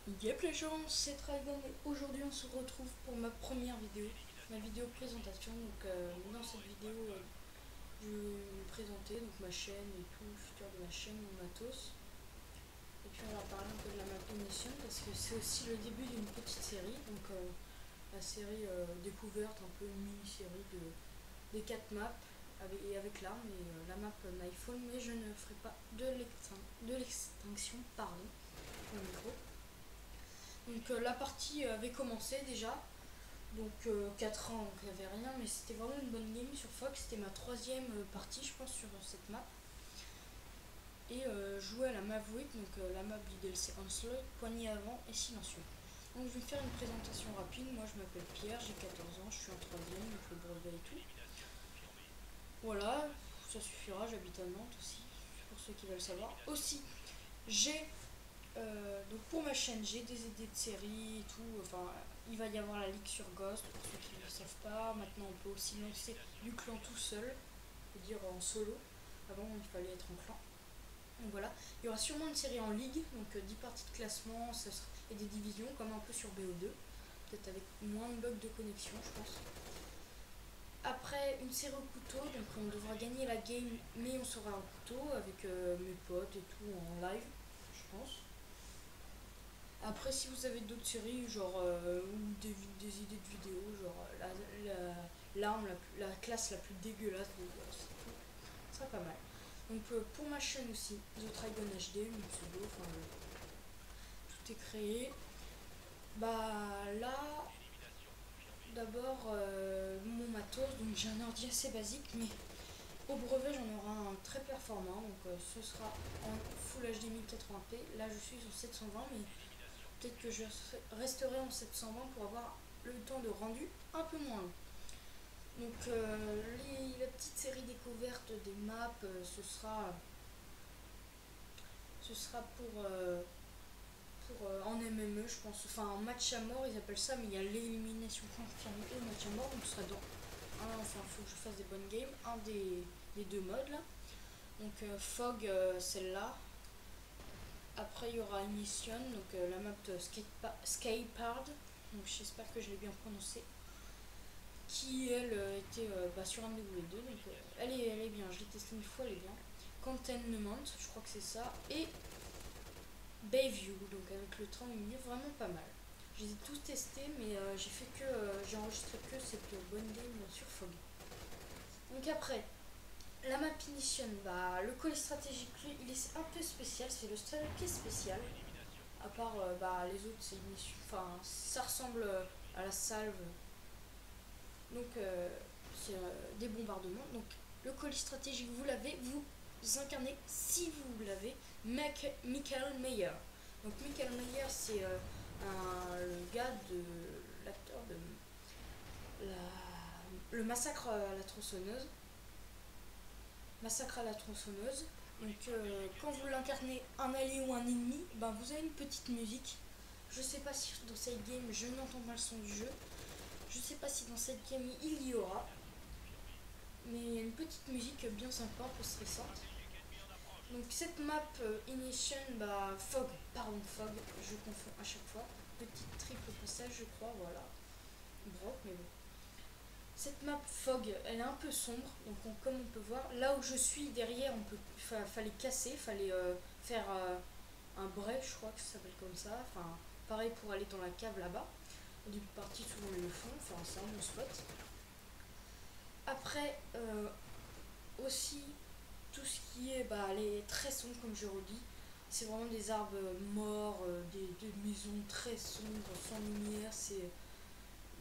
Yep les gens, c'est Dragon et aujourd'hui on se retrouve pour ma première vidéo, ma vidéo présentation. Dans cette vidéo, je vais me présenter donc ma chaîne et tout, le futur de ma chaîne, mon matos. Et puis on va parler un peu de la map Mission parce que c'est aussi le début d'une petite série, la série découverte, un peu une mini-série des 4 maps avec l'arme et la map iPhone, mais je ne ferai pas de l'extinction, pardon, pour le micro. La partie avait commencé déjà, 4 ans, donc il n'y avait rien, mais c'était vraiment une bonne game sur Fox. C'était ma troisième partie, je pense, sur cette map. Et je jouais à la Maverick, la map du DLC Onslaught, poignée avant et silencieux. Donc je vais faire une présentation rapide. Moi je m'appelle Pierre, j'ai 14 ans, je suis en troisième, donc le brevet et tout. Voilà, ça suffira, j'habite à Nantes aussi, pour ceux qui veulent savoir. Aussi, j'ai donc pour ma chaîne, j'ai des idées de séries et tout. Enfin, il va y avoir la Ligue sur Ghost, pour ceux qui ne le savent pas. Maintenant, on peut aussi lancer du clan tout seul, c'est-à-dire en solo. Avant, il fallait être en clan. Donc voilà, il y aura sûrement une série en ligue, 10 parties de classement et des divisions, comme un peu sur BO2. Peut-être avec moins de bugs de connexion, je pense. Après, une série au couteau, donc on devra gagner la game, mais on sera au couteau avec mes potes et tout en live, je pense. Après, si vous avez d'autres séries, ou des idées de vidéos, l'arme, la classe la plus dégueulasse de Ghost, ce sera pas mal. Pour ma chaîne aussi, The Dragon HD, mon pseudo, tout est créé. Bah là, d'abord, mon matos, donc j'ai un ordi assez basique, mais au brevet j'en aurai un très performant, ce sera en Full HD 1080p. Là je suis sur 720, mais peut-être que je resterai en 720 pour avoir le temps de rendu un peu moins long. La petite série découverte des maps, ce sera pour en MME, je pense. Enfin, en match à mort, ils appellent ça, mais il y a l'élimination confirmée et le match à mort, donc ce sera dans enfin, il faut que je fasse des bonnes games, un des deux modes là. Fog, celle-là. Après, il y aura Ignition, la map de Skypard, donc j'espère que je l'ai bien prononcé, qui elle était sur un MW2, elle est bien, je l'ai testée une fois, elle est bien. Containment, je crois que c'est ça, et Bayview, donc avec le train milieu, vraiment pas mal. Je les ai tous testés, mais j'ai enregistré que cette bonne game sur Fog. Donc après, la map Ignition, le colis stratégique, lui, il est un peu spécial, c'est le seul qui est spécial. À part les autres, c'est Ignition, enfin ça ressemble à la salve. C'est des bombardements. Donc le colis stratégique, vous l'avez, vous incarnez, si vous l'avez, Michael Mayer. Donc Michael Mayer, c'est le gars de l'acteur de le massacre à la tronçonneuse. Massacre à la tronçonneuse. Quand vous l'incarnez un allié ou un ennemi, vous avez une petite musique. Je sais pas si dans cette game je n'entends pas le son du jeu. Je sais pas si dans cette game il y aura. Mais il y a une petite musique bien sympa, un peu stressante. Donc cette map Ignition, Fog, je confonds à chaque fois. Petit triple passage je crois, voilà. Broc, mais bon. Cette map Fog, elle est un peu sombre, comme on peut voir, là où je suis derrière, fallait casser, fallait faire un break, je crois que ça s'appelle comme ça. Enfin, pareil pour aller dans la cave là-bas. Au début de partie, souvent ils le font, enfin c'est un bon spot. Après, aussi, tout ce qui est les très sombres, comme je redis, c'est vraiment des arbres morts, des maisons très sombres, sans lumière, c'est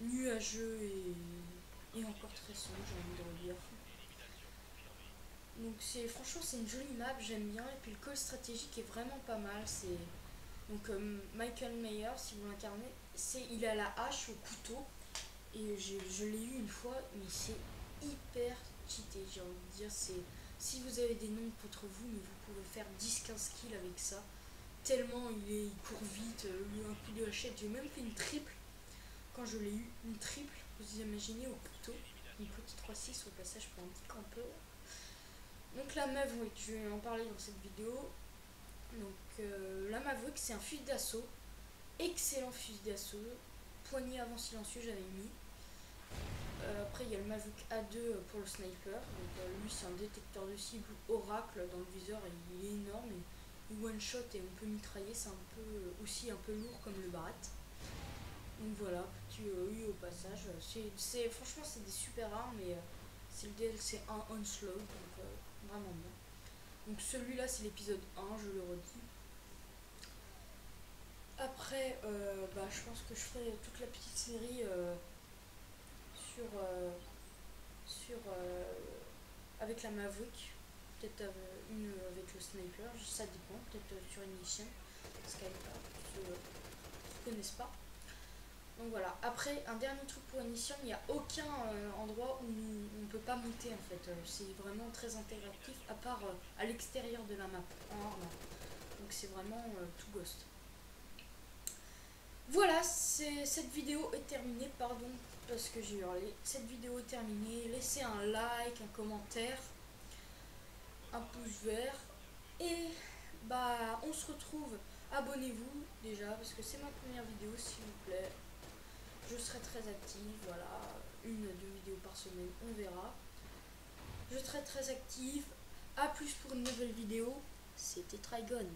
nuageux et encore très sombre, j'ai envie de redire. Franchement c'est une jolie map, j'aime bien, et puis le call stratégique est vraiment pas mal. C'est Michael Mayer, si vous l'incarnez, il a la hache au couteau, et je l'ai eu une fois, mais c'est hyper cheaté, j'ai envie de dire. Si vous avez des noms contre vous, mais vous pouvez faire 10-15 kills avec ça, tellement il court vite, un coup de hachette. J'ai même fait une triple quand je l'ai eu, une triple, vous imaginez, au couteau, une petite 3-6 au passage pour un petit campeur. Donc la Maverick, je vais en parler dans cette vidéo. La Maverick, c'est un fusil d'assaut. excellent fusil d'assaut. Poignée avant silencieux, j'avais mis. Après, il y a le Mavic A2 pour le sniper. Donc, lui, c'est un détecteur de cible Oracle dans le viseur. Et il est énorme. Il one shot et on peut mitrailler. C'est un peu aussi un peu lourd comme le Barat. Donc voilà, petit oui au passage. Franchement, c'est des super armes. Et c'est le DLC 1 Onslaught. Donc, vraiment bien. Donc, celui-là, c'est l'épisode 1, je le redis. Après, je pense que je ferai toute la petite série sur, avec la Maverick, peut-être une avec le sniper, ça dépend, peut-être sur une mission, Skyper, ceux qui ne connaissent pas. Donc voilà, après un dernier truc pour une mission, il n'y a aucun endroit où on ne peut pas monter en fait, c'est vraiment très interactif à part à l'extérieur de la map, en hors map. Donc c'est vraiment tout ghost. Voilà, cette vidéo est terminée, pardon parce que j'ai hurlé. Cette vidéo est terminée, laissez un like, un commentaire, un pouce vert et on se retrouve. Abonnez-vous déjà parce que c'est ma première vidéo, s'il vous plaît. Je serai très active, voilà, 1-2 vidéos par semaine, on verra. Je serai très active. A plus pour une nouvelle vidéo. C'était Trigon.